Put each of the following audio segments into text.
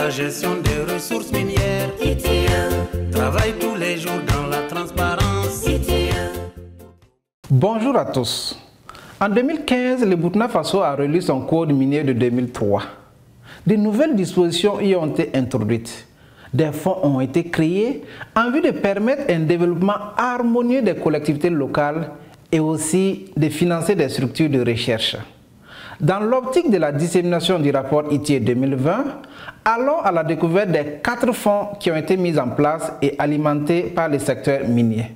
la gestion des ressources minières. Travaille tous les jours dans la transparence. Bonjour à tous. En 2015, le Burkina Faso a relu son code minier de 2003. De nouvelles dispositions y ont été introduites. Des fonds ont été créés en vue de permettre un développement harmonieux des collectivités locales et aussi de financer des structures de recherche. Dans l'optique de la dissémination du rapport ITIE 2020, allons à la découverte des 4 fonds qui ont été mis en place et alimentés par le secteur minier.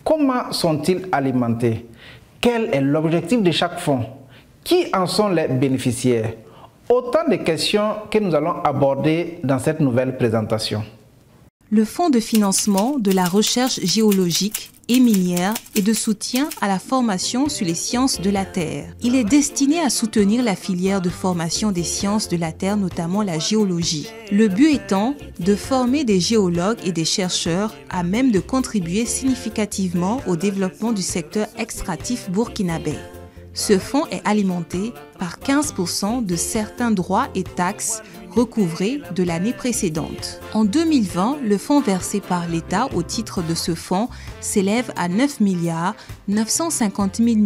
Comment sont-ils alimentés? Quel est l'objectif de chaque fonds? Qui en sont les bénéficiaires? Autant de questions que nous allons aborder dans cette nouvelle présentation. Le Fonds de financement de la recherche géologique et minière et de soutien à la formation sur les sciences de la Terre. Il est destiné à soutenir la filière de formation des sciences de la Terre, notamment la géologie. Le but étant de former des géologues et des chercheurs à même de contribuer significativement au développement du secteur extractif burkinabé. Ce fonds est alimenté par 15% de certains droits et taxes recouvrés de l'année précédente. En 2020, le fonds versé par l'État au titre de ce fonds s'élève à 9 950 000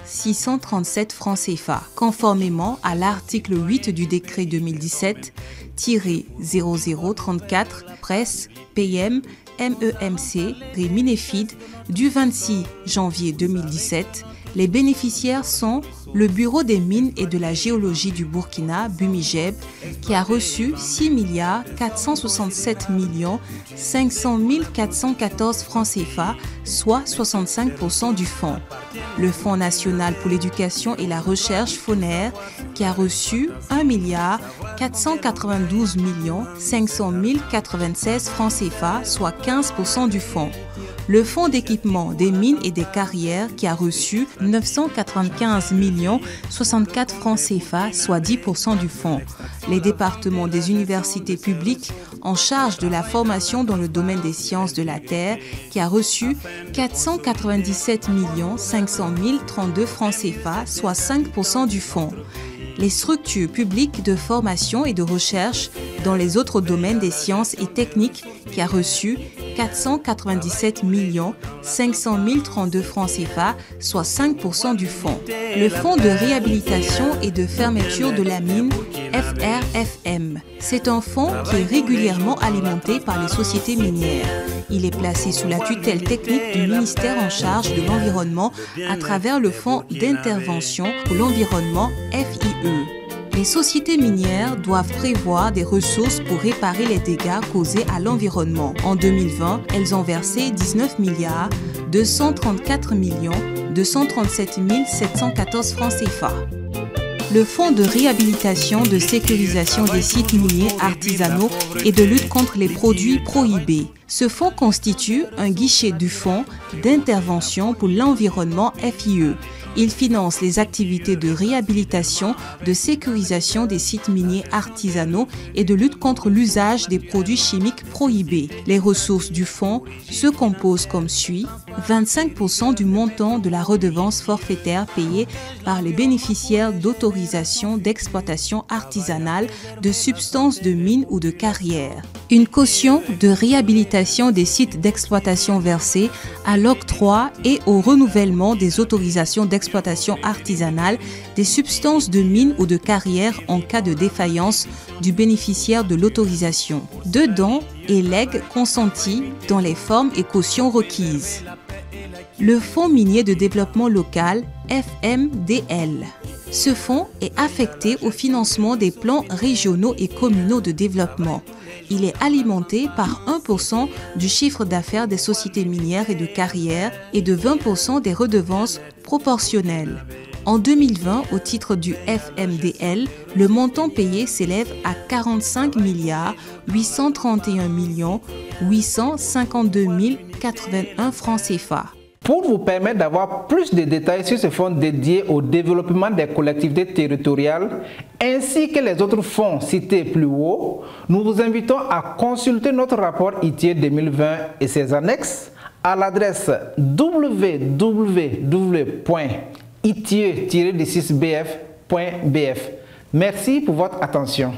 637 francs CFA, conformément à l'article 8 du décret 2017-0034 presse PM MEMC et Minefid du 26 janvier 2017. Les bénéficiaires sont le Bureau des mines et de la géologie du Burkina, Bumigeb, qui a reçu 6 467 500 414 francs CFA, soit 65% du fonds. Le Fonds national pour l'éducation et la recherche FONER, qui a reçu 1 492 500 096 francs CFA, soit 15% du fonds. Le Fonds d'équipement des mines et des carrières, qui a reçu 995 064 francs CFA, soit 10% du fonds. Les départements des universités publiques en charge de la formation dans le domaine des sciences de la Terre, qui a reçu 497 500 032 francs CFA, soit 5% du fonds. Les structures publiques de formation et de recherche dans les autres domaines des sciences et techniques, qui a reçu 497 500 032 francs CFA, soit 5% du fonds. Le Fonds de réhabilitation et de fermeture de la mine, FRFM. C'est un fonds qui est régulièrement alimenté par les sociétés minières. Il est placé sous la tutelle technique du ministère en charge de l'environnement à travers le Fonds d'intervention pour l'environnement, FIE. Les sociétés minières doivent prévoir des ressources pour réparer les dégâts causés à l'environnement. En 2020, elles ont versé 19 234 237 714 francs CFA. Le Fonds de réhabilitation de sécurisation des sites miniers artisanaux et de lutte contre les produits prohibés. Ce fonds constitue un guichet du Fonds d'intervention pour l'environnement FIE. Il finance les activités de réhabilitation, de sécurisation des sites miniers artisanaux et de lutte contre l'usage des produits chimiques prohibés. Les ressources du fonds se composent comme suit: 25% du montant de la redevance forfaitaire payée par les bénéficiaires d'autorisation d'exploitation artisanale de substances de mine ou de carrière. Une caution de réhabilitation des sites d'exploitation versée à l'octroi et au renouvellement des autorisations d'exploitation artisanale des substances de mine ou de carrière en cas de défaillance du bénéficiaire de l'autorisation. 2 dons et legs consentis dans les formes et cautions requises. Le Fonds minier de développement local, FMDL. Ce fonds est affecté au financement des plans régionaux et communaux de développement. Il est alimenté par 1% du chiffre d'affaires des sociétés minières et de carrières et de 20% des redevances proportionnelles. En 2020, au titre du FMDL, le montant payé s'élève à 45 831 852 081 francs CFA. Pour vous permettre d'avoir plus de détails sur ce fonds dédié au développement des collectivités territoriales ainsi que les autres fonds cités plus haut, nous vous invitons à consulter notre rapport ITIE 2020 et ses annexes à l'adresse www.itie-6bf.bf. Merci pour votre attention.